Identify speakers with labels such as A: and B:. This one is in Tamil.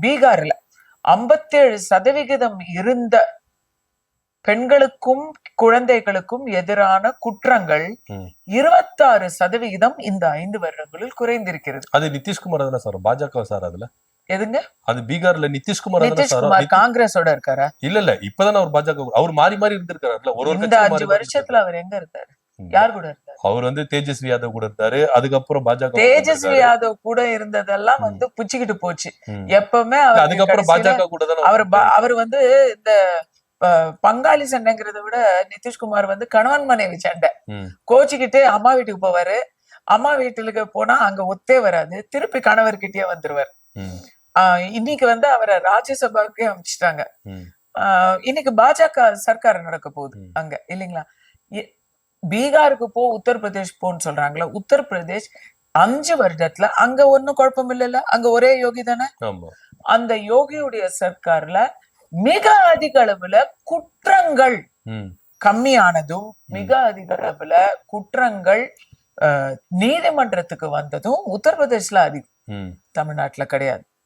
A: பீகார்ல 57% இருந்த பெண்களுக்கும் குழந்தைகளுக்கும் எதிரான குற்றங்கள் 26% இந்த 5 வருடங்களில் குறைந்திருக்கிறது.
B: அது நிதிஷ்குமார் தானே சார், பாஜக சார் அதுல
A: எதுங்க?
B: அது பீகார்ல நிதிஷ்குமார்
A: காங்கிரஸோட இருக்காரா?
B: இல்ல இப்பதானே அவர் பாஜக, அவர் மாறி மாறி இருந்திருக்காரு.
A: இந்த 5 வருஷத்துல அவர் எங்க இருந்தாரு? யார் கூட இருந்தாரு?
B: அவர் தேஜஸ்வி யாதவ் கூட இருந்தாரு. அதுக்கப்புறம் பாஜக
A: தேஜஸ்வி யாதவ் கூட இருந்ததெல்லாம் புச்சிக்கிட்டு போச்சு. எப்பவுமே
B: அதுக்கப்புறம் பாஜக கூட தான்
A: அவர் இந்த பங்காளி சண்டைங்கிறத விட நிதிஷ்குமார் கணவன் மனைவி சண்டை. கோச்சிக்கிட்டு அம்மா வீட்டுக்கு போவாரு. அம்மா வீட்டுக்கு போனா அங்க ஒத்தே வராது, திருப்பி கணவர்கிட்டயே வந்துருவார். இன்னைக்கு அவரை ராஜ்யசபாவுக்கே அமைச்சிட்டாங்க. இன்னைக்கு பாஜக சர்க்கார் நடக்க போகுது அங்க, இல்லைங்களா? பீகாருக்கு போ, உத்தரப்பிரதேஷ் போன்னு சொல்றாங்களா? உத்தரப்பிரதேஷ் 5 வருடத்துல அங்க ஒன்னும் குழப்பம் இல்ல, அங்க ஒரே யோகி தானே. அந்த யோகியுடைய சர்க்கார்ல மிக அதிக அளவுல குற்றங்கள் கம்மியானதும், மிக அதிக அளவுல குற்றங்கள் நீதிமன்றத்துக்கு வந்ததும் உத்தரப்பிரதேஷ்ல அதிகம், தமிழ்நாட்டுல கிடையாது.